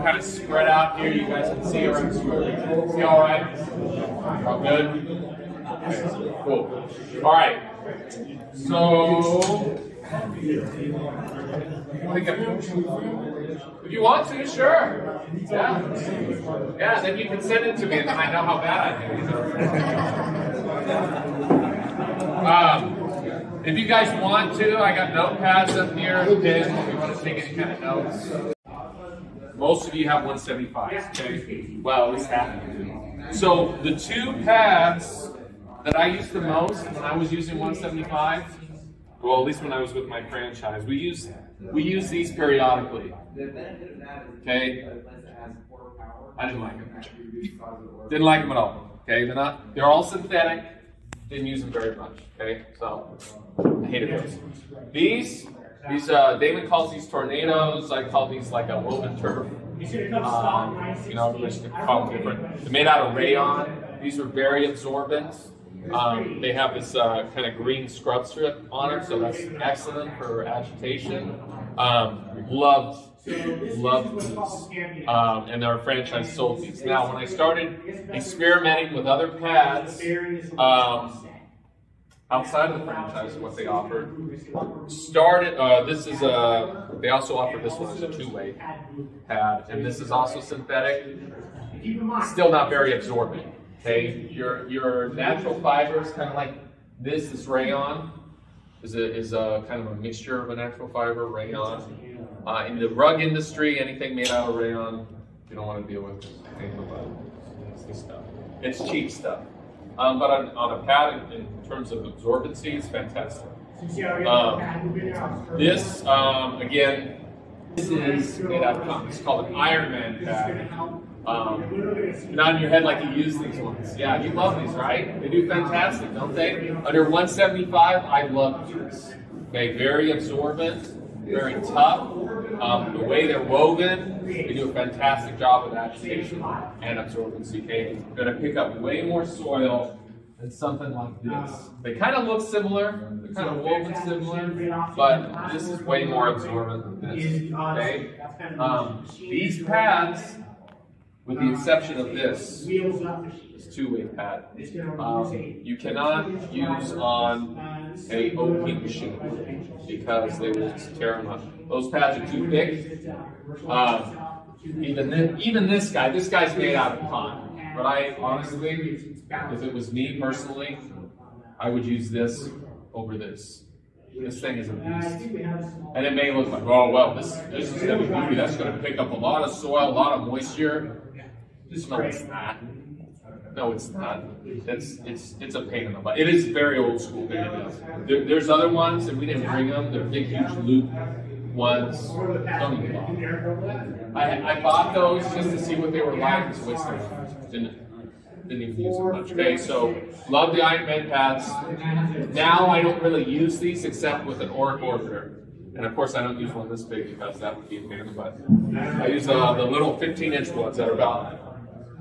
Kind of spread out here. You guys can see around. See all right? All good? Okay, cool. All right. So, if you want to, sure. Yeah. Yeah, then you can send it to me and then I know how bad I did. If you guys want to, I got notepads up here. If you want to take any kind of notes. Most of you have 175, okay? Well, at least half of you do. So the two pads that I used the most when I was using 175, well, at least when I was with my franchise, we use these periodically. Okay? I didn't like them. Didn't like them at all. Okay? They're all synthetic. Didn't use them very much. Okay? So I hated those. These Damon calls these tornadoes. I call these like a woven turf. You know, which they call them different. They're made out of rayon. These are very absorbent. They have this kind of green scrub strip on it, so that's excellent for agitation. Loved these. And our franchise sold these. Now, when I started experimenting with other pads, outside of the franchise, what they offered, they also offer this one as a two-way pad, and this is also synthetic, still not very absorbent, okay? Your natural fibers, kind of like this rayon, is a kind of a mixture of a natural fiber, rayon. In the rug industry, anything made out of rayon, you don't want to deal with this stuff. It's cheap stuff. But on a pad, in terms of absorbency, it's fantastic. This, again, this is made out of cotton. It's called an Iron Man pad. Not in your head like you use these ones. Yeah, you love these, right? They do fantastic, don't they? Under 175, I love these. Okay, very absorbent, very tough. The way they're woven, they do a fantastic job of agitation and absorbency. Okay, you're going to pick up way more soil than something like this. They kind of look similar, they're kind of woven similar, but this is way more absorbent than this. Okay, these pads, with the exception of this two-way pad, you cannot use on a OP machine because they will just tear them up. Those pads are too thick. Even this guy's made out of cotton. But I honestly, if it was me personally, I would use this over this. This thing is a beast. And it may look like, oh well, this is heavy duty. That's going to pick up a lot of soil, a lot of moisture. No, it's not. No, it's not. It's a pain in the butt. It is very old school. There's other ones, and we didn't bring them. They're big, huge loop ones. Don't even bother. I bought those just to see what they were like. So didn't even use them much. Okay, so love the Iron Man pads. Now I don't really use these except with an Oric orbiter. And of course I don't use one this big because that would be a pain in the butt. I use the little 15-inch ones that are about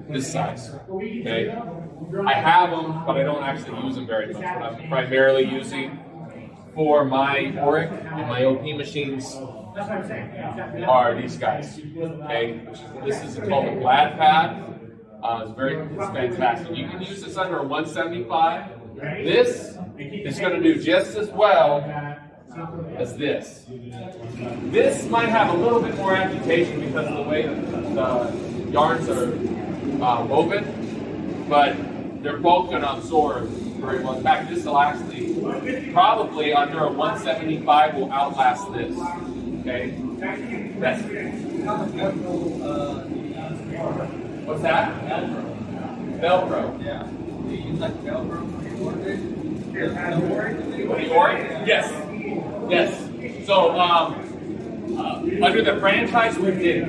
this size. Okay, I have them, but I don't actually use them very much. What I'm primarily using for my Oric and my OP machines are these guys. Okay, this is called a Glad pad. It's fantastic. You can use this under a 175. This is going to do just as well as this. This might have a little bit more agitation because of the way the yarns are woven, but they're both going to absorb very well. In fact, this will actually probably under a 175 will outlast this. Okay. That's what's that? Velcro. Yeah. Do you use like Velcro for your Oric? Oric? Yes. Yes. So under the franchise we did.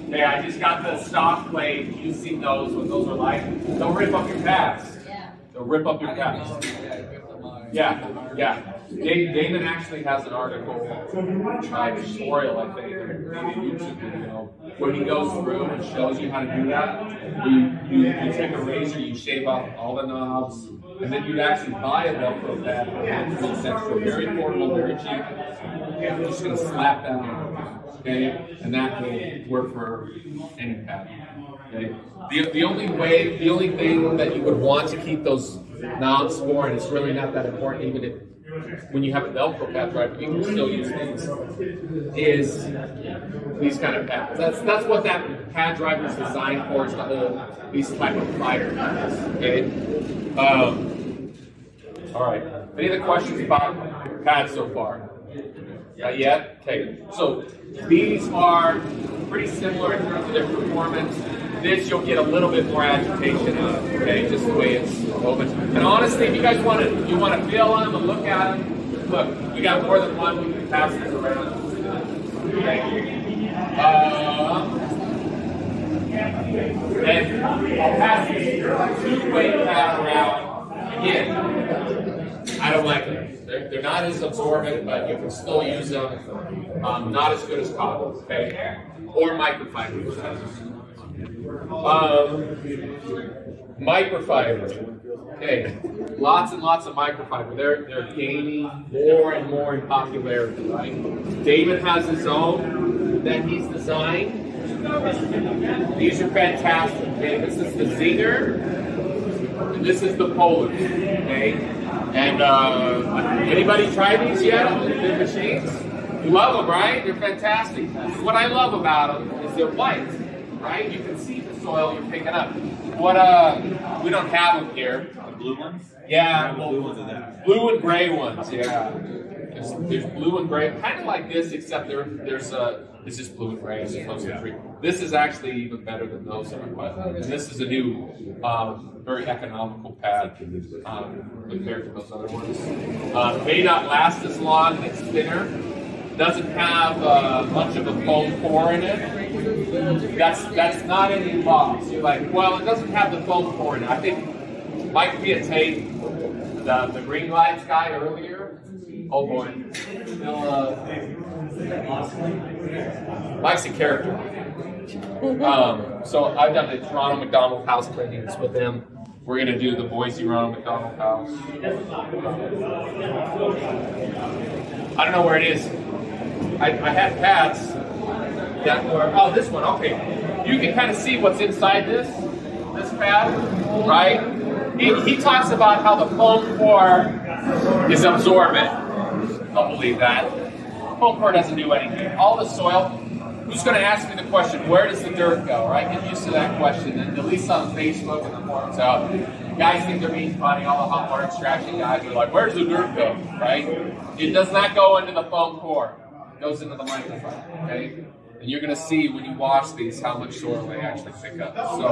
Okay, I just got the stock blade. You've seen those, what those are like. They'll rip up your pads. Yeah. They'll rip up your pads. Yeah. Damon actually has an article, tutorial, I think, or maybe a YouTube video, where he goes through and shows you how to do that. You take a razor, you shave off all the knobs, and then you'd actually buy a Velcro pad for $100 very portable, very cheap. You're just going to slap that on, okay? And that will work for any pad, okay? The only thing that you would want to keep those knobs for, and it's really not that important, even if when you have a Velcro pad driver, you can still use these, is these kind of pads. That's what that pad driver is designed for, is to hold these type of fire pads, okay? All right, any other questions about pads so far? Not yet? Okay, so these are pretty similar in terms of their performance. This you'll get a little bit more agitation out of, okay, just the way it's open. And honestly, if you guys want to feel them and look at them, look, we got more than one, we can pass this around. Okay. And I'll pass this two-way pad around. Again, I don't like them. They're not as absorbent, but you can still use them. Not as good as cotton, okay? Or microfiber. Microfiber. Okay, lots and lots of microfiber. They're gaining more and more in popularity, right? David has his own that he's designed. These are fantastic. Okay, this is the Zinger, and this is the Polar. Okay, and anybody tried these yet? The machines? You love them, right? They're fantastic. What I love about them is they're white. Right? You can see the soil you're picking up. What we don't have them here. The blue ones? Yeah, the blue ones are there. Blue and gray ones, yeah. There's blue and gray, kind of like this, except it's just blue and gray as opposed to green. This is actually even better than those that are white. And this is a new, very economical pad compared to those other ones. May not last as long, it's thinner. Doesn't have much of a foam core in it. That's not any loss. You're like, well, it doesn't have the foam core in it. I think Mike Piatate, the Green Lights guy earlier, oh boy, Mike's a character. So I've done the Toronto McDonald House cleanings with him. We're going to do the Boise Ronald McDonald House. I don't know where it is. I had pads that were, oh, this one, okay. You can kind of see what's inside this pad, right? He talks about how the foam core is absorbent. Don't believe that. Foam core doesn't do anything. All the soil, who's going to ask me the question, where does the dirt go, right? Get used to that question. And at least on Facebook and the forums out, guys think they're being funny. All the hot water extraction guys are like, where's the dirt go, right? It does not go into the foam core. It goes into the microfiber, okay? And you're going to see when you wash these how much soil they actually pick up. So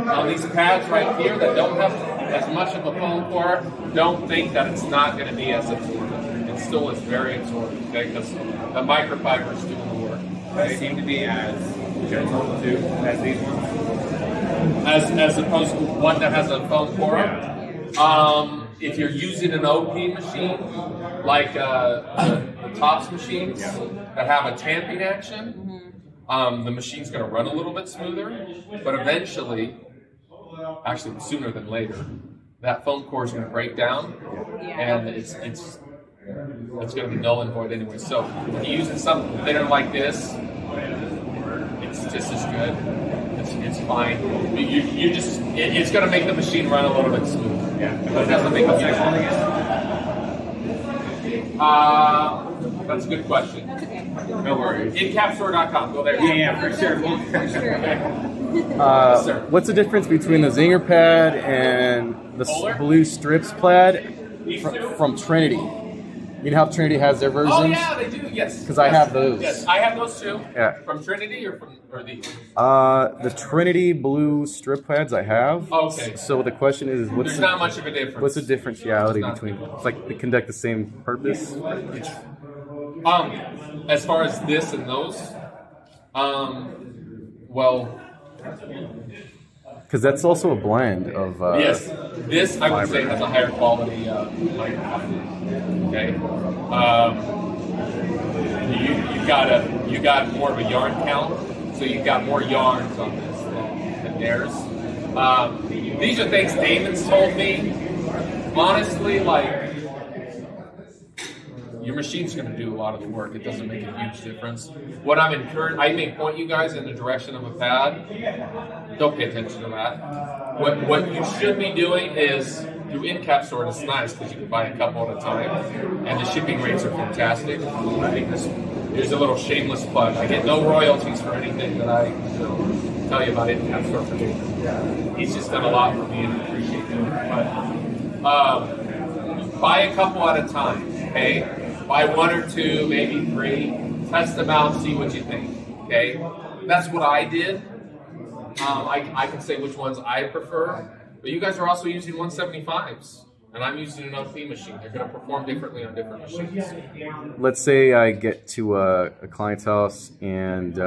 on these pads right here that don't have as much of a foam core, don't think that it's not going to be as absorbent. It still is very absorbent, okay? Because the microfiber is doing the work. They seem to be as gentle too as these ones. As opposed to one that has a foam core. If you're using an OP machine, like the Tops machines that have a tamping action, the machine's going to run a little bit smoother, but eventually, actually sooner than later, that foam core is going to break down, and it's going to be null and void anyway. So when you're using something thinner like this, it's just as good. It's fine. It's going to make the machine run a little bit smooth. Yeah, but it doesn't make a next one again. That's a good question. No worries. Encapstore.com. Go there. Yeah, for sure. What's the difference between the Zinger pad and the blue strips pad from Trinity? You know how Trinity has their versions? Oh yeah, they do. Yes. Because I have those. Yes, I have those too. Yeah. From Trinity or these? The Trinity blue strip pads I have. Okay. So the question is, there's not much of a difference. What's the differentiality between? It's like they conduct the same purpose. As far as this and those, well. Because that's also a blend of. Yes, this I would say has a higher quality microfiber. Okay, you got more of a yarn count, so you've got more yarns on this than theirs. These are things Damon's told me. Honestly, like, your machine's going to do a lot of the work. It doesn't make a huge difference. What I'm encouraged, I may point you guys in the direction of a pad. Don't pay attention to that. What you should be doing is, through Encap Store, it's nice because you can buy a couple at a time, and the shipping rates are fantastic. I think here's a little shameless plug. I get no royalties for anything that I tell you about Encap Store for me. He's just done a lot for me, and I appreciate that. But buy a couple at a time, okay? Buy one or two, maybe three. Test them out, see what you think. Okay, that's what I did. I can say which ones I prefer, but you guys are also using 175s, and I'm using an LP machine. They're going to perform differently on different machines. Let's say I get to a client's house and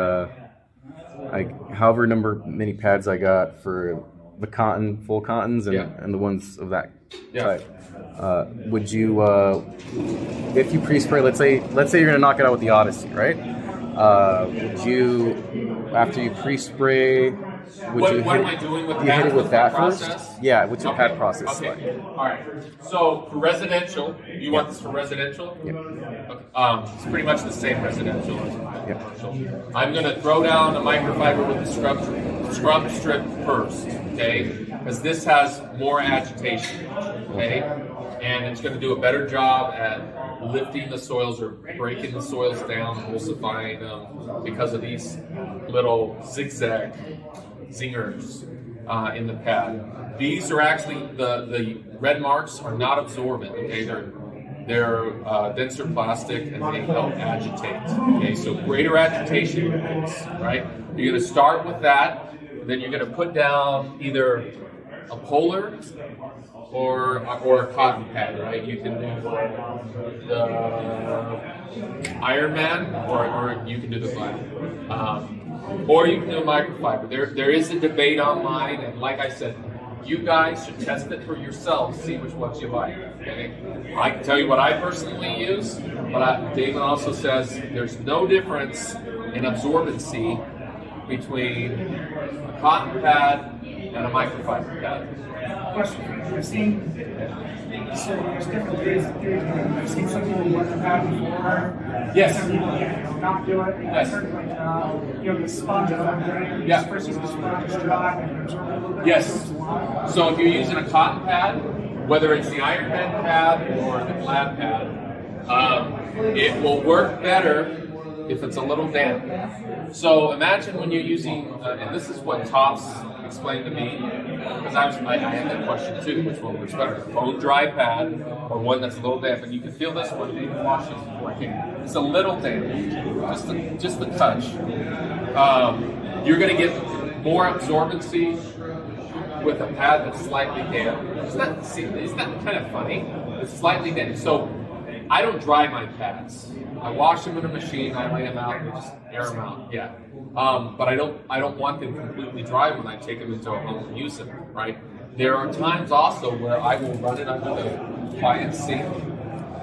however many pads I got for the cotton, full cottons, and the ones of that type. Would you, if you pre-spray, let's say you're gonna knock it out with the Odyssey, right? Would you, after you pre-spray, would what am I doing with hit it with that process? first? Yeah, what's your pad process like? All right. So for residential, you want this for residential? Yep. Okay. It's pretty much the same residential as commercial. I'm going to throw down a microfiber with the scrub strip first, okay? Because this has more agitation, okay? And it's going to do a better job at lifting the soils or breaking the soils down, emulsifying them because of these little zigzag zingers in the pad. These are actually, the red marks are not absorbent, okay? They're denser plastic and they help agitate, okay? So greater agitation rates, right? You're gonna start with that, then you're gonna put down either a polar or a cotton pad, right? You can do the Ironman or you can do the black. Or you can do a microfiber. There is a debate online, and like I said, you guys should test it for yourselves, see which ones you like. Okay? I can tell you what I personally use, but Damon also says there's no difference in absorbency between a cotton pad and a microfiber pad. Question: I've seen there's different theories. I've seen some people work the pad before. Yes. Some people not do it. Yes. The sponge effect, right? Yeah. First use the sponge, dry, and absorb a little bit. Yes. So if you're using a cotton pad, whether it's the Iron Man pad or the Glad pad, it will work better if it's a little damp. So imagine when you're using, and this is what Tops explained to me, because I had that question too, which one works better, a bone dry pad or one that's a little damp, and you can feel this one being washed working. It's a little damp, just a touch. You're going to get more absorbency with a pad that's slightly damp. Isn't that kind of funny? It's slightly damp. So I don't dry my pads. I wash them in a machine, I lay them out, and just air them out. Yeah. But I don't want them completely dry when I take them into a home and use them, right? There are times also where I will run it under the client's sink,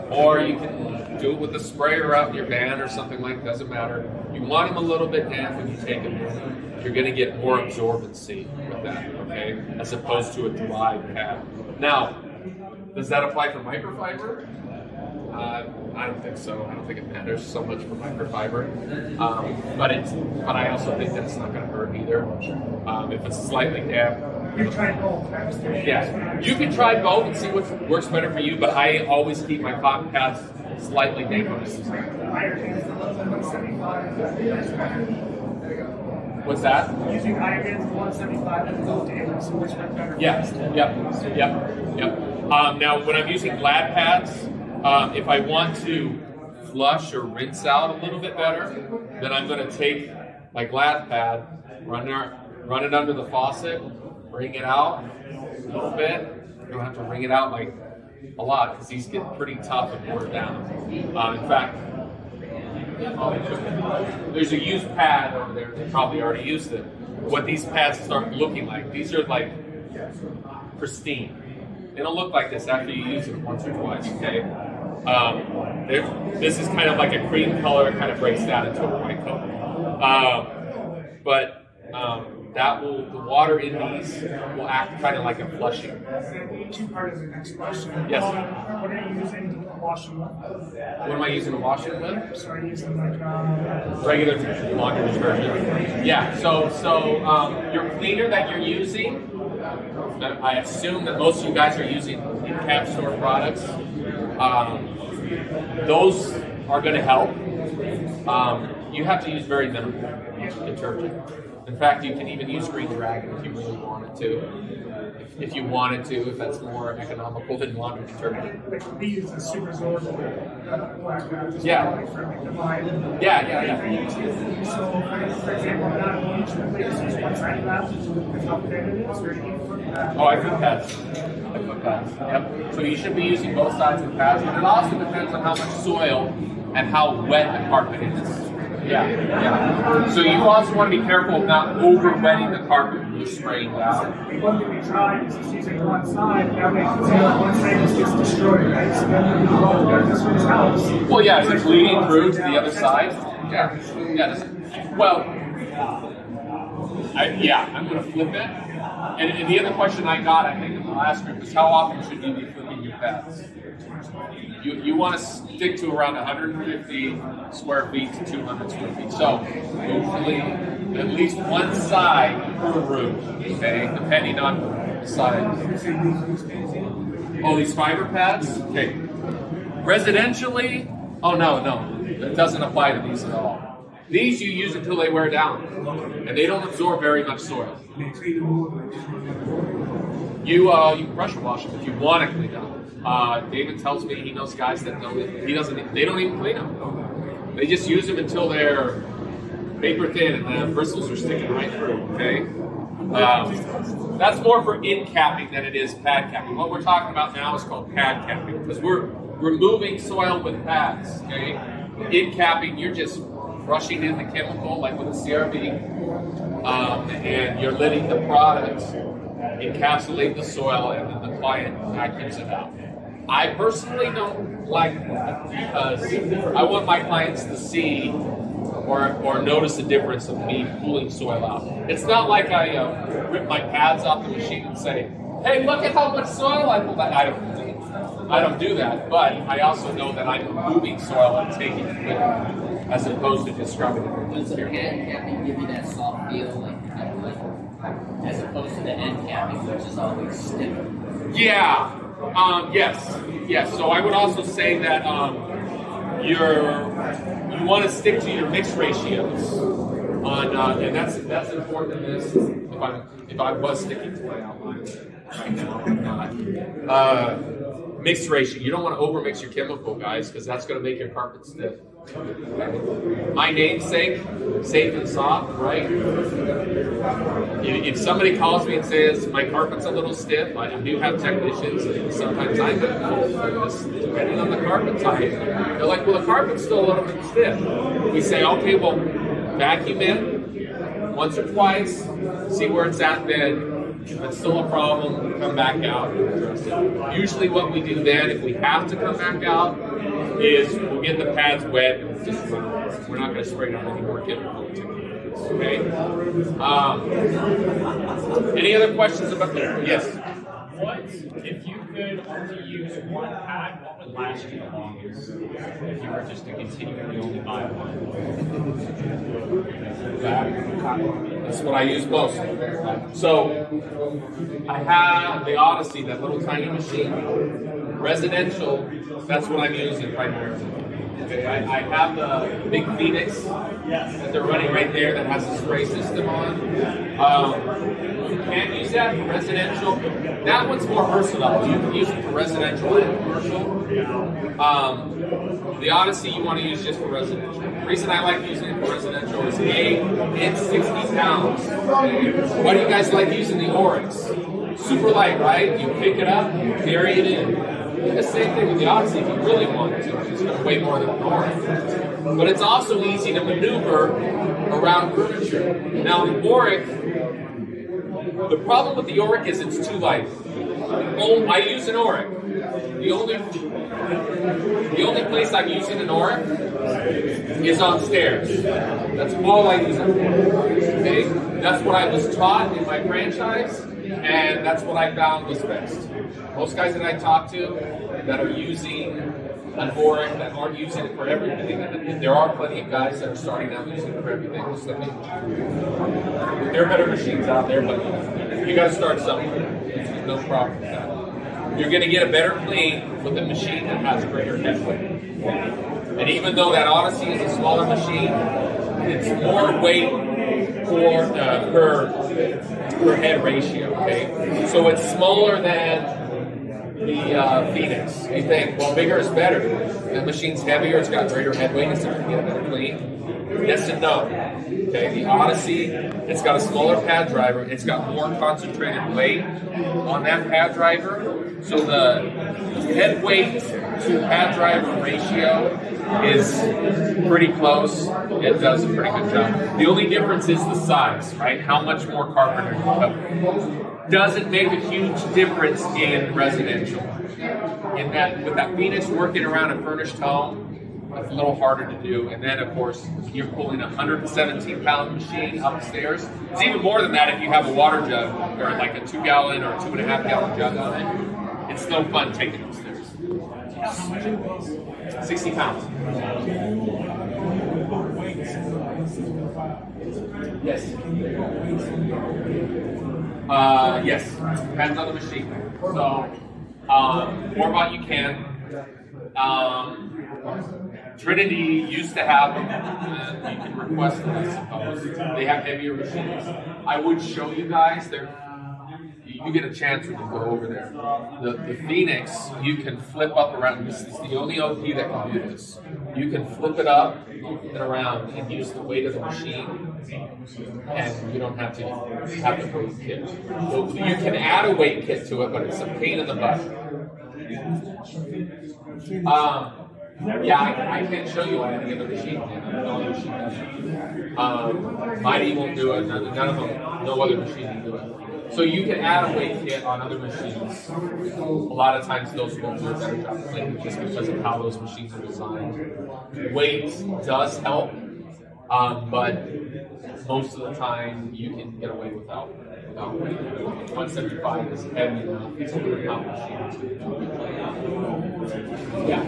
or you can do it with a sprayer out in your van or something like that, doesn't matter. You want them a little bit damp when you take them in. You're going to get more absorbency with that, okay, as opposed to a dry pad. Now, does that apply for microfiber? I don't think so. I don't think it matters so much for microfiber. But I also think that it's not going to hurt either. If it's slightly damp. You've tried both. Yeah, you can try both and see what works better for you. But I always keep my cotton pads slightly damper. What's that? Using Ironman's 175 and low damage, so which one better? Yep. Now, when I'm using Glad pads, if I want to flush or rinse out a little bit better, then I'm going to take my Glad pad, run it under the faucet, wring it out a little bit. You don't have to wring it out like a lot because these get pretty tough and worn down. In fact, there's a used pad over there. They probably already used it. What these pads start looking like, these are like pristine. It'll look like this after you use it once or twice, okay? This is kind of like a cream color. It kind of breaks down into a white color. The water in these will act kind of like a flushing. Two part of the next question. Yes. What are you using to wash them with? What am I using to wash it with? So are you using like Regular laundry detergent. Yeah. So your cleaner that you're using, I assume that most of you guys are using in-cap store products. Those are going to help. You have to use very minimal detergent. In fact, you can even use Green Dragon if you really wanted to. If you wanted to, if that's more economical than laundry detergent. like we use the super absorbent black bath. Yeah. Yeah. So for example, not each place is one side of that. If how thin it is, or Oh, I put pads. I put pads. Yep. So you should be using both sides of the pads, but it also depends on how much soil and how wet the carpet is. Yeah. So you also want to be careful of not over-wetting the carpet when you're spraying down. One thing we tried is just using one side. That makes it so one side just gets destroyed, right? So then we all together this one's house. Well, yeah, if it's bleeding through to the other side. Yeah. Well, I'm going to flip it. And the other question I got, I think, in the last group is how often should you be flipping your pads? You want to stick to around 150 square feet to 200 square feet. So usually at least one side per room, okay, depending on the size. Oh, these fiber pads? Okay. Residentially, oh no, it doesn't apply to these at all. These you use until they wear down, and they don't absorb very much soil. You can pressure wash them if you want to clean them. David tells me he knows guys that don't. They don't even clean them. They just use them until they're paper thin, and the bristles are sticking right through. Okay. That's more for in capping than it is pad capping. What we're talking about now is called pad capping because we're removing soil with pads. Okay. In capping, you're just rushing in the chemical like with a CRV, and you're letting the product encapsulate the soil, and then the client vacuums it out. I personally don't like that because I want my clients to see or notice the difference of me pulling soil out. It's not like I rip my pads off the machine and say, "Hey, look at how much soil I pulled out." I don't do that, but I also know that I'm moving soil and taking it with me, as opposed to just scrubbing it. Does the pad capping give you that soft feel, like as opposed to the end capping, which is always stiff? Yeah. Yes. So I would also say that you want to stick to your mix ratios on, and that's important in this. If I was sticking to my outline right now, I'm not. Mix ratio. You don't want to overmix your chemical, guys, because that's going to make your carpet stiff. My namesake, safe and soft, right? If somebody calls me and says my carpet's a little stiff, I do have technicians, and sometimes I have depending on the carpet type. They're like, well, the carpet's still a little bit stiff. We say, okay, well, vacuum in once or twice, see where it's at then. If it's still a problem, come back out and address it. Usually what we do then, if we have to come back out, is we'll get the pads wet and we'll just run over it. We're not going to spray down any more chemical. Okay? Any other questions about that? Yes? What, if you could only use one pad, what would last you the longest if you were just to continually only buy one? That's what I use most. So I have the Odyssey, that little tiny machine. Residential, that's what I'm using primarily. Okay, I have the big Phoenix that they're running right there that has a spray system on. You can use that for residential. That one's more versatile. You can use it for residential and commercial. The Odyssey you want to use just for residential. The reason I like using it for residential is it's 60 pounds. Why do you guys like using the Oryx? Super light, right? You pick it up, you carry it in. The same thing with the Odyssey if you really want to. It's going to weigh more than an Oryx. But it's also easy to maneuver around furniture. Now the Oryx, the problem with the Oryx is it's too light. I use an Oryx. The only place I'm using an Oric is on stairs. That's all I use it for. Okay? That's what I was taught in my franchise, and that's what I found was best. Most guys that I talk to that are using an Oric that aren't using it for everything, and there are plenty of guys that are starting out using it for everything. So there are better machines out there, but you got to start somewhere. There's no problem with that. You're going to get a better clean with a machine that has greater head weight. And even though that Odyssey is a smaller machine, it's more weight per head ratio. Okay, so it's smaller than the Phoenix. You think, well, bigger is better. The machine's heavier, it's got greater head weight, it's going to get a better clean. Yes and no. Okay, the Odyssey, it's got a smaller pad driver, it's got more concentrated weight on that pad driver. So the head weight to pad driver ratio is pretty close. It does a pretty good job. The only difference is the size, right? How much more carpenter you cover. Doesn't make a huge difference in residential. In that, with that Phoenix working around a furnished home, it's a little harder to do. And then, of course, you're pulling a 117-pound machine upstairs. It's even more than that if you have a water jug or like a 2-gallon or 2.5-gallon jug on it. It's no fun taking upstairs. 60 pounds. Yes. Yes. Depends on the machine. So, more about you can. Trinity used to have them. You can request them, I suppose. They have heavier machines. I would show you guys. You get a chance when you go over there. The Phoenix, you can flip up around. This is the only OP that can do this. You can flip it up and around and use the weight of the machine, and you don't have to have the weight kit. So you can add a weight kit to it, but it's a pain in the butt. Yeah, I can't show you on any other machine. Mighty won't do it. None of them, no other machine can do it. So you can add a weight kit on other machines. A lot of times those won't do a better job cleaning just because of how those machines are designed. Weight does help, but most of the time you can get away without weight. 175 is heavy enough. It's a 100-pound machine. Yeah.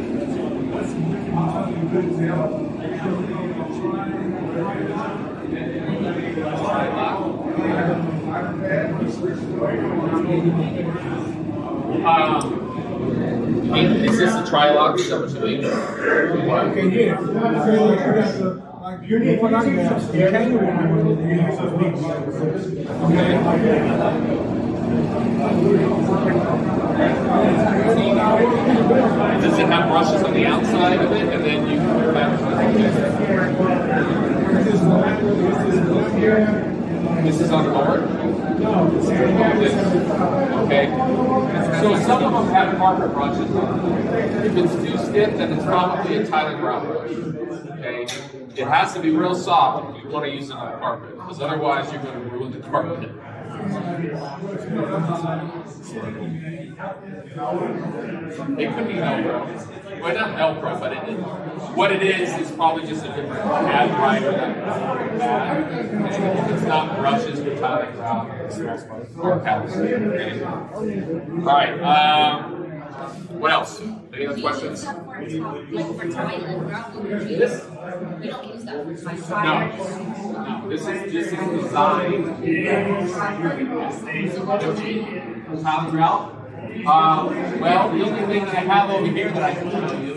Is this a tri-lock? Is that what you mean? Okay, yeah. Does it have brushes on the outside of it, and then you can put it back? This is on board? No. Okay. So some of them have carpet brushes on them. If it's too stiff, then it's probably a tile grout brush. Okay. It has to be real soft if you want to use it on carpet, because otherwise you're going to ruin the carpet. It could be Velcro. Well, not Velcro, but what it is probably just a different pad driver. If it's not brushes or tile grout, or pads. Okay. All right. What else? Any other questions? Like for tile and grout, This? we don't use that for tile. No. This is designed tile grout. Well, the only thing that I have over here that I can show you,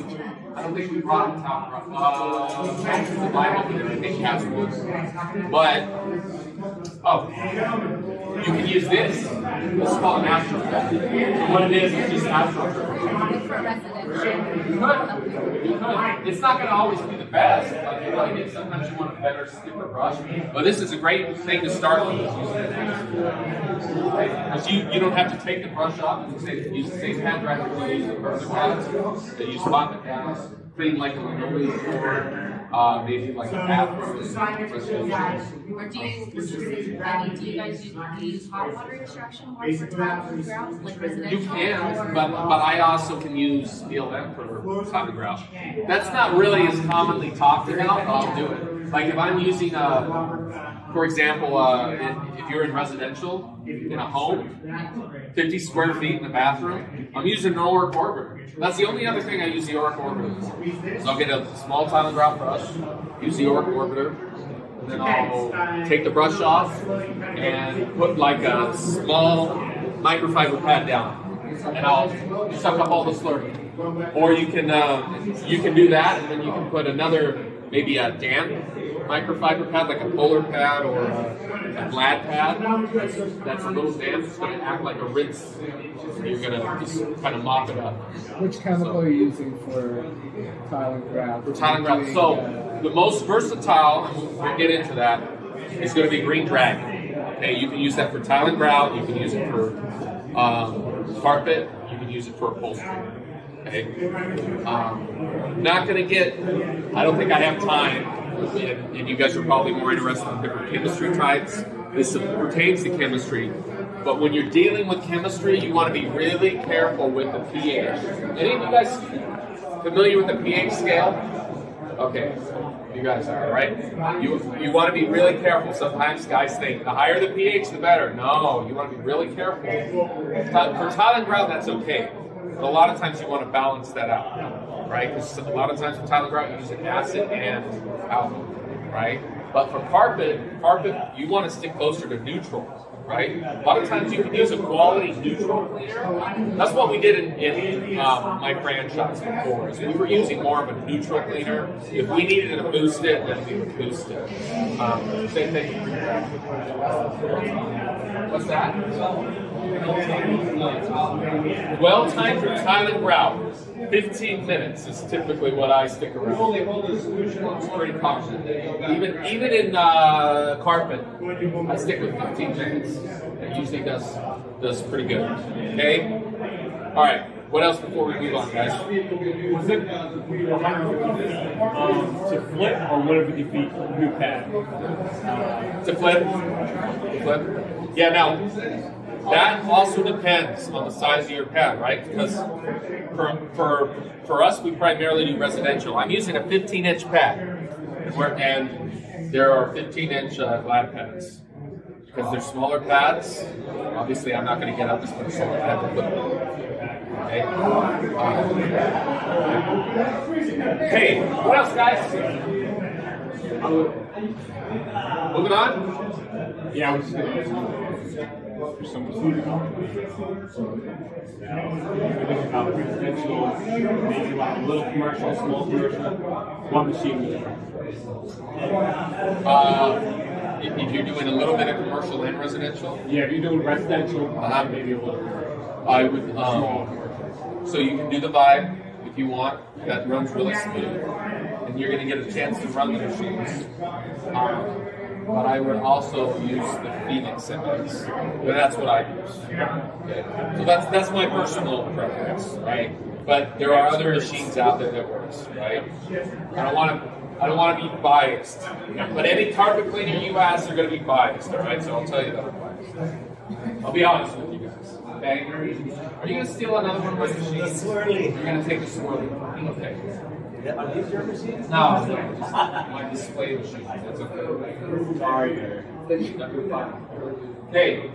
I don't think we brought a tile grout. Actually, the Bible and everything has wood. But, you can use this. This is called an Astro. So what it is just Astro. For residential. You could. It's not going to always be the best. Like, sometimes you want a better, stiffer brush. But this is a great thing to start with. Because you don't have to take the brush off. You use the same pad driver to use the further pads. They use pocket pads. Clean like a linoleum floor. maybe like a bathroom. Or do you, I mean, do you guys use hot water extraction more for tile and grout, like residential? You can, but I also can use BLM for tile and grout. That's not really as commonly talked about, but I'll do it. Like if I'm using for example, if you're in residential, in a home, 50 square feet in the bathroom, I'm using an Orac orbiter. That's the only other thing I use the Orac orbiter for. So I'll get a small tile and grout brush, use the Orac orbiter, and then I'll take the brush off and put like a small microfiber pad down, and I'll suck up all the slurry. Or you can do that, and then you can put another, maybe a damp microfiber pad, like a polar pad or a glad pad. That's a little damp. It's going to act like a rinse. You're going to just kind of mop it up. Which chemical are you using for tile and grout? For tile and grout. So the most versatile, and we'll get into that, is going to be Green Dragon. Okay, you can use that for tile and grout. You can use it for carpet. You can use it for upholstery. Okay. Not going to get. I don't think I have time. And you guys are probably more interested in different chemistry types. This pertains to chemistry. But when you're dealing with chemistry, you want to be really careful with the pH. Any of you guys familiar with the pH scale? Okay, you guys are, right? You want to be really careful. Sometimes guys think the higher the pH, the better. No, you want to be really careful. For tile and grout, that's okay. But a lot of times you want to balance that out, right? Because a lot of times for tile and grout, you use an acid and alcohol, right? But for carpet, you want to stick closer to neutral, right? A lot of times you can use a quality neutral cleaner. That's what we did in my franchise before. Is we were using more of a neutral cleaner. If we needed to boost it, then we would boost it. Same thing. What's that? Well timed for tile and grout. 15 minutes is typically what I stick around. It's pretty common. Even in carpet, I stick with 15 minutes. It usually does pretty good. Okay? All right. What else before we move on, guys? Was it 150 feet to flip or 150 feet new pad? To flip? Yeah, now, that also depends on the size of your pad, right? Because for us, we primarily do residential. I'm using a 15-inch pad, and there are 15-inch glad pads. Because they're smaller pads, obviously I'm not going to get up this much solar pad to put them. Okay. Okay, what else, guys? Moving on? Yeah, I was just going to for some food about residential, maybe like a little commercial, small commercial, one machine. If you're doing a little bit of commercial and residential? Yeah, if you're doing residential, maybe a little I would, so you can do the Vibe if you want. That runs really smooth. And you're going to get a chance to run the machines. But I would also use the Phoenix settings. But that's what I use. Okay. So that's my personal preference, right? But there are other machines out there that works, right? I don't want to be biased. But any carpet cleaner you ask, they're going to be biased, all right? So I'll tell you that I'm biased. I'll be honest with you guys. Okay? Are you going to steal another one of my machines? The swirly. You're going to take the swirly. Okay. Are these your machines? No, just my display machine. That's okay. Sorry. Okay.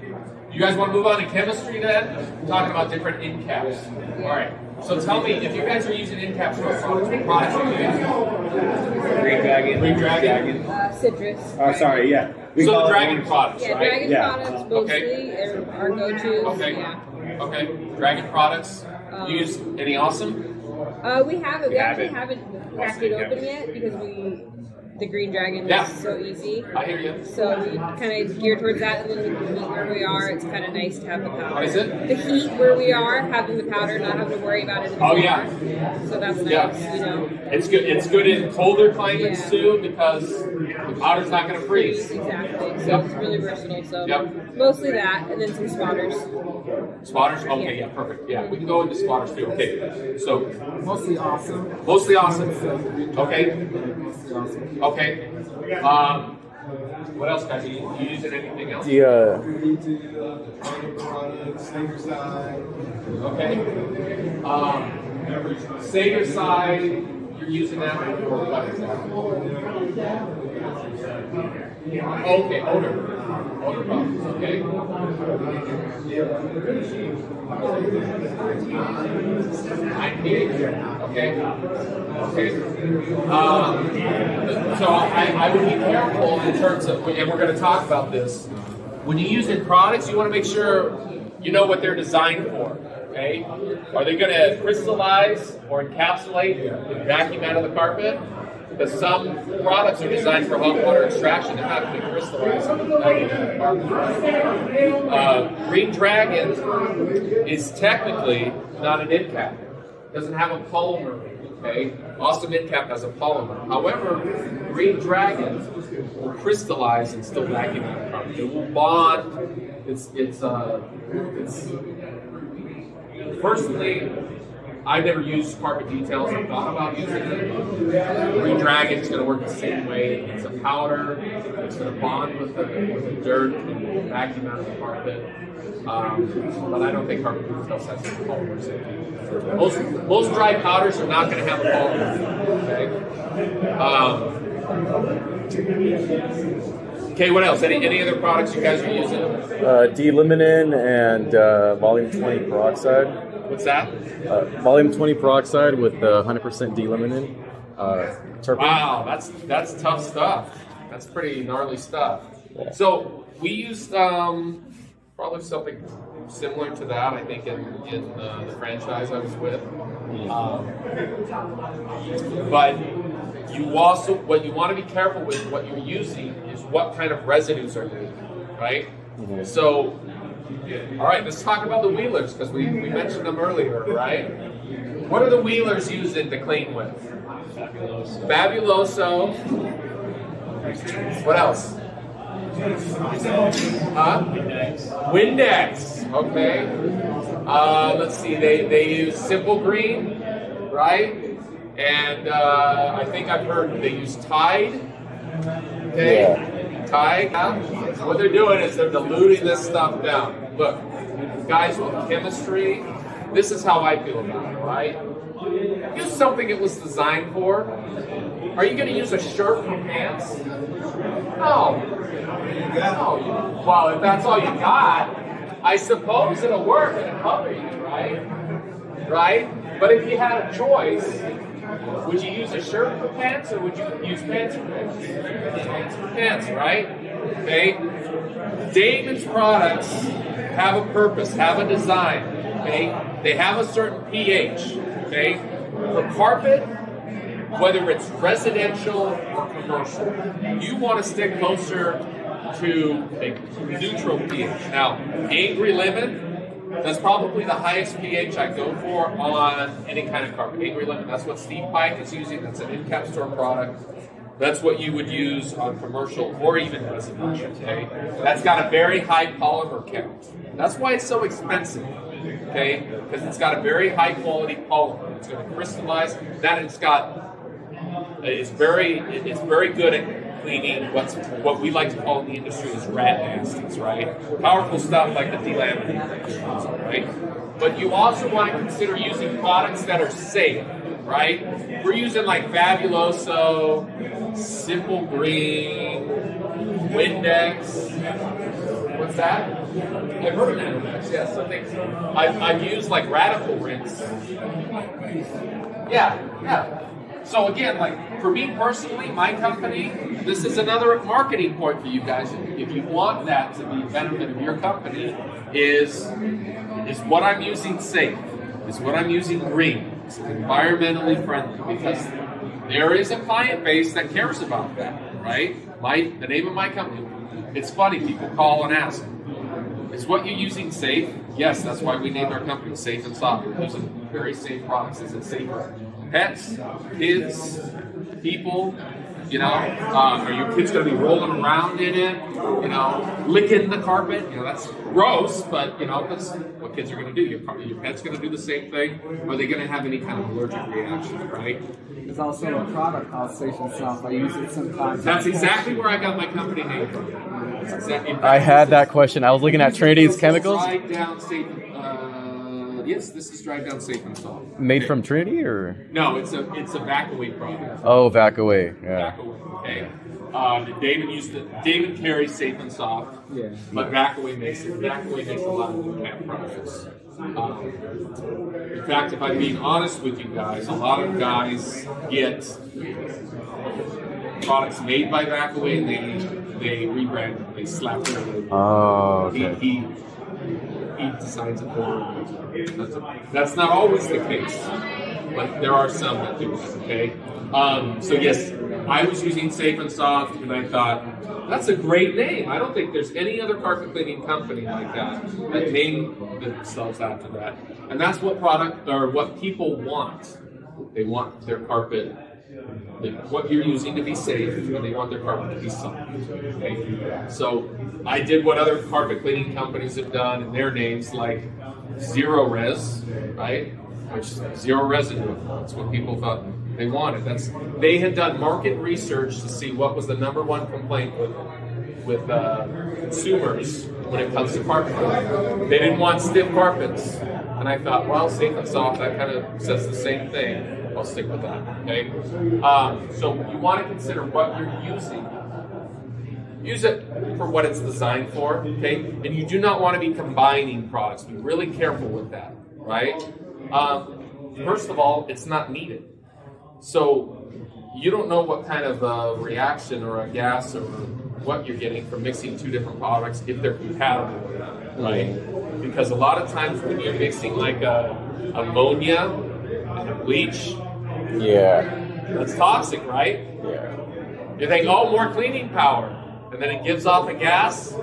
You guys want to move on to chemistry then? We're talking about different incaps. All right. So tell me, if you guys are using incaps for products, what products are you using? Green Dragon. Citrus. Oh, sorry, yeah. So the Dragon products, yeah, right? Dragon products mostly are our go-to. Okay. Yeah. Okay. Dragon products. You use any awesome? We haven't. We actually haven't cracked it open yet because the Green Dragon is so easy. I hear you. So we kind of gear towards that, and then with the heat where we are, it's kind of nice to have the powder. What is it? The heat where we are, having the powder, not having to worry about it. Oh yeah. So that's nice, you know. It's good. It's good in colder climates too because the powder's not going to freeze. Exactly. So it's really versatile. So mostly that, and then some spotters. Spotters? Okay, yeah, perfect. Yeah, we can go into spotters too. Okay, so mostly awesome. Mostly awesome. Okay. Okay. What else, guys? You using anything else? Okay. Sager side, you're using that for what exactly? Okay, odor problems, okay. Okay. So I would be careful in terms of, and we're going to talk about this. When you use in products, you want to make sure you know what they're designed for. Okay? Are they going to crystallize or encapsulate and vacuum out of the carpet? Because some products are designed for hot water extraction. They're not going to crystallize and vacuum out of the carpet. Green Dragon is technically not an end cap. It doesn't have a polymer. Okay? Awesome end cap has a polymer. However, Green Dragon will crystallize and still vacuum out of the carpet. It will bond. It's personally, I've never used carpet details. I thought about using it. Green Dragon is going to work the same way. It's a powder. It's going to bond with the dirt and vacuum out of the carpet. But I don't think carpet details has any polymers in it. Most dry powders are not going to have a polymer. Okay, what else? Any other products you guys are using? D-liminin and volume 20 peroxide. What's that? Volume 20 peroxide with 100% D-liminin. Wow, that's tough stuff. That's pretty gnarly stuff. Yeah. So we used probably something similar to that, I think, in the franchise I was with. But you also, what you want to be careful with, what you're using, is what kind of residues are used, right? Mm-hmm. So, all right, let's talk about the Wheelers, because we mentioned them earlier, right? What are the Wheelers using to clean with? Fabuloso. What else? Windex. Okay. Let's see. They use Simple Green, right? And I think I've heard they use Tide. Okay. Yeah. Tide. So what they're doing is they're diluting this stuff down. Look, guys with chemistry, this is how I feel about it, right? Use something it was designed for. Are you going to use a shirt for pants? No. Well, if that's all you got, I suppose it'll work and it'll cover you, right? Right? But if you had a choice, would you use a shirt for pants or would you use pants for pants? Pants for pants, right? Okay? Damon's products have a purpose, have a design. Okay? They have a certain pH. Okay? For carpet, whether it's residential or commercial, you want to stick closer to a neutral pH. Now, Angry Lemon, that's probably the highest pH I go for on any kind of carpet. Angry Lemon, that's what Steve Pike is using. That's an in-cap store product. That's what you would use on commercial or even residential, okay? That's got a very high polymer count. That's why it's so expensive, okay? Because it's got a very high quality polymer. It's going to crystallize. That it's very good at cleaning what we like to call in the industry is rat nasties, right? Powerful stuff like the delaminating, right? But you also want to consider using products that are safe, right? We're using like Fabuloso, Simple Green, Windex. What's that? I've heard of Windex, yes. I've used like Radical Rinse. Yeah. So again, like for me personally, my company, this is another marketing point for you guys. If you want that to be a benefit of your company, is what I'm using safe? Is what I'm using green? It's environmentally friendly because there is a client base that cares about that, right? The name of my company. It's funny, people call and ask, is what you're using safe? Yes, that's why we named our company Safe and Soft. We're using very safe products. Is it safer? Pets, kids, people, You know, are your kids going to be rolling around in it? You know, licking the carpet? You know, that's gross, but you know, that's what kids are going to do. Your pet's going to do the same thing. Are they going to have any kind of allergic reaction, right? There's also a product called Safe and Soft. I use it sometimes. That's exactly where I got my company name from. Exactly. I had that question. I was looking at Trinity's chemicals. Dried down safe. Yes, this is dried down safe and soft. Made from Trinity, or no? It's a Vac-Away product. Oh, Vac-Away. Yeah. Vac-Away. Okay. David carries safe and soft. Yeah. But Vac-Away makes a lot of new cat products. In fact, if I'm being honest with you guys, a lot of guys get products made by Vac-Away and they rebrand them. They slap their label. Oh, okay. He designs it for them. That's not always the case, but there are some that do that, okay? So yes, I was using Safe and Soft, and I thought, that's a great name. I don't think there's any other carpet cleaning company like that name themselves after that. And that's what what people want. They want their carpet, what you're using to be safe, and they want their carpet to be soft. Okay? So I did what other carpet cleaning companies have done in their names, like Zero Res, right? Which zero residue. That's what people thought they wanted. They had done market research to see what was the #1 complaint with consumers when it comes to carpet cleaning. They didn't want stiff carpets, and I thought, well, Safe and Soft, that kind of says the same thing. I'll stick with that. Okay. So you want to consider what you're using. Use it for what it's designed for. Okay. And you do not want to be combining products. Be really careful with that. Right. First of all, it's not needed. So you don't know what kind of reaction or a gas or what you're getting from mixing two different products if they're compatible with that, right? Because a lot of times when you're mixing like ammonia and a bleach, that's toxic, right? Yeah. You think, oh, more cleaning power, and then it gives off a gas,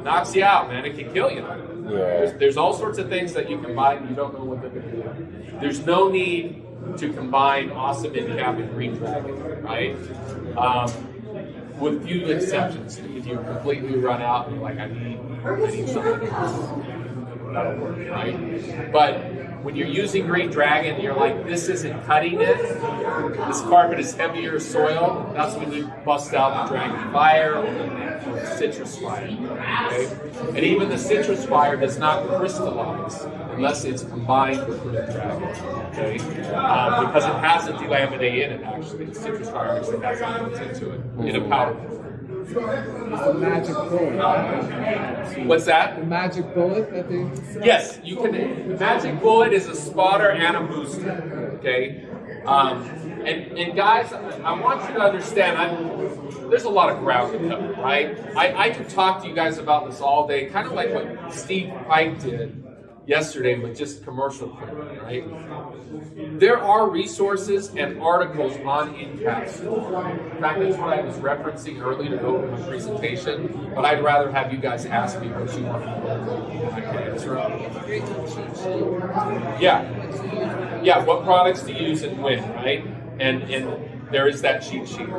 knocks you out, man. It can kill you. Yeah. There's all sorts of things that you combine and you don't know what they're going to do. There's no need to combine Awesome Incap and Green Dragon, right? With few exceptions. If you completely run out and you're like, I need something else, that'll work, right? But when you're using Green Dragon, you're like, this isn't cutting it. This carpet is heavier soil. That's when you bust out the Dragon Fire or the Citrus Fire. Okay? And even the Citrus Fire does not crystallize unless it's combined with Green Dragon. Okay? Because it has a delaminate in it, actually. The Citrus Fire actually has elements into it in a powder form. It's the magic bullet. What's that? The magic bullet that they sell? Yes, you can. The magic bullet is a spotter and a booster. Okay, and guys, I want you to understand. There's a lot of ground to cover, right? I could talk to you guys about this all day, kind of like what Steve Pike did yesterday with just commercial cleaning, right? There are resources and articles on Encap's. In fact, that's what I was referencing earlier to open my presentation, but I'd rather have you guys ask me what you want to know. I can answer it. Yeah, what products to use and when, right? And there is that cheat sheet.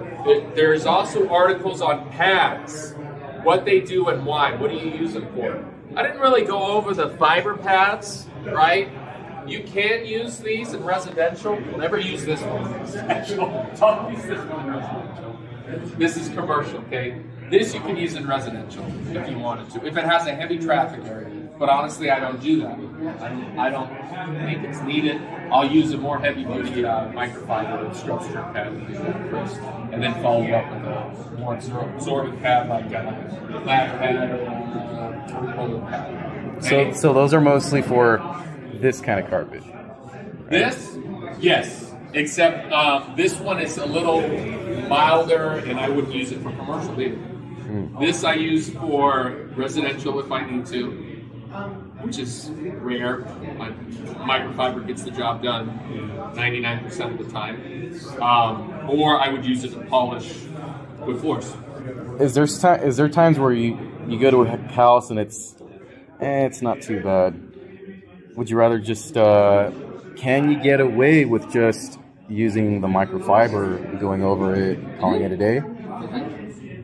There is also articles on pads, what they do and why. What do you use them for? I didn't really go over the fiber pads, right? You can use these in residential. We'll never use this one in residential. Don't use this one in residential. This is commercial, okay? This you can use in residential if you wanted to, if it has a heavy traffic area. But honestly, I don't do that. I don't think it's needed. I'll use a more heavy-duty microfiber scrub strip pad to do that first, and then follow up with a more absorbent pad like a flat pad or a polo pad. Okay? So those are mostly for this kind of carpet. Right? This, yes, except this one is a little milder, and I wouldn't use it for commercial either. This I use for residential if I need to, which is rare. Microfiber gets the job done 99% of the time. Or I would use it to polish wood floors. Is there times where you go to a house and it's not too bad? Would you rather just can you get away with just using the microfiber, going over it, calling it a day?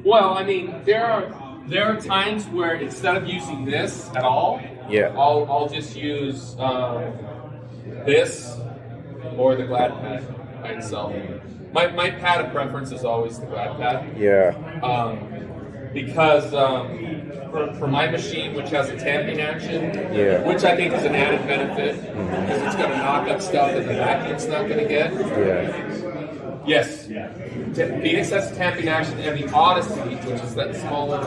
Well, I mean, there are times where instead of using this at all, yeah, I'll just use this or the Glad pad by itself. My pad of preference is always the Glad pad. Yeah. Because for my machine, which has a tamping action, yeah, which I think is an added benefit, because it's going to knock up stuff that the vacuum's not going to get. Yeah. Yes. Phoenix has a tamping action, and the Odyssey, which is that smaller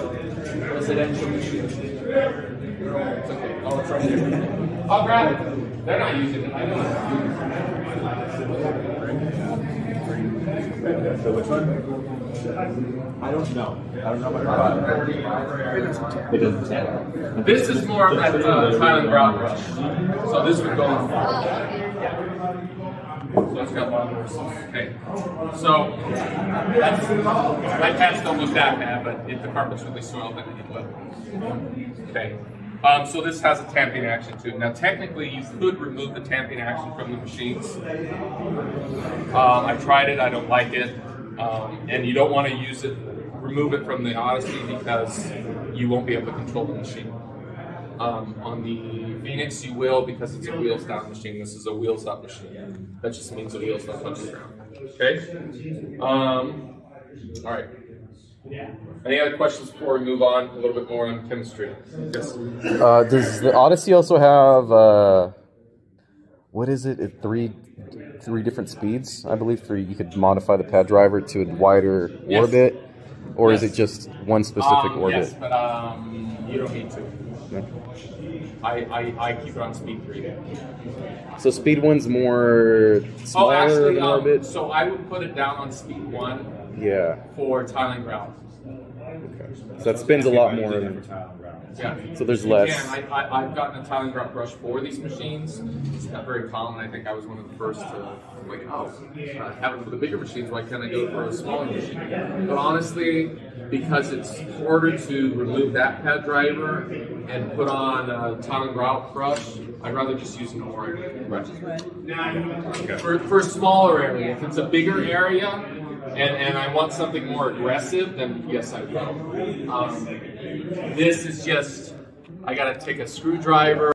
residential machine. It's okay. Oh, it's right here. I'll grab it. They're not using it. I know. So which one? I don't know. I don't know about it. Doesn't tap. This is more of that Thailand ground brush. So this would go on. So it's got longer. Okay. So that's, my pads don't look that bad, but if the carpet's really soiled, then it get wet. Okay. So this has a tamping action too. Now technically you could remove the tamping action from the machines. I tried it, I don't like it. And you don't want to remove it from the Odyssey because you won't be able to control the machine. On the Phoenix you will, because it's a wheels down machine. This is a wheels up machine. That just means the wheels don't touch the ground. Okay? All right. Any other questions before we move on a little bit more on chemistry? Yes. Does the Odyssey also have what is it? Three different speeds, I believe. You could modify the pad driver to a wider orbit, or is it just one specific orbit? Yes, but you don't need to. No. I keep it on speed 3. So speed 1's more smaller of an orbit? So I would put it down on speed 1. Yeah. For Thailand ground. Okay. So that spins a lot more. Yeah. So there's less. Again, I've gotten a Thailand ground brush for these machines. It's not very common. I think I was one of the first to have it for the bigger machines. Why can't I go for a smaller machine? But honestly, because it's harder to remove that pad driver and put on a Thailand ground brush, I'd rather just use normal brush. For a smaller area, if it's a bigger area, and I want something more aggressive, then yes, I will. This is just, I gotta take a screwdriver.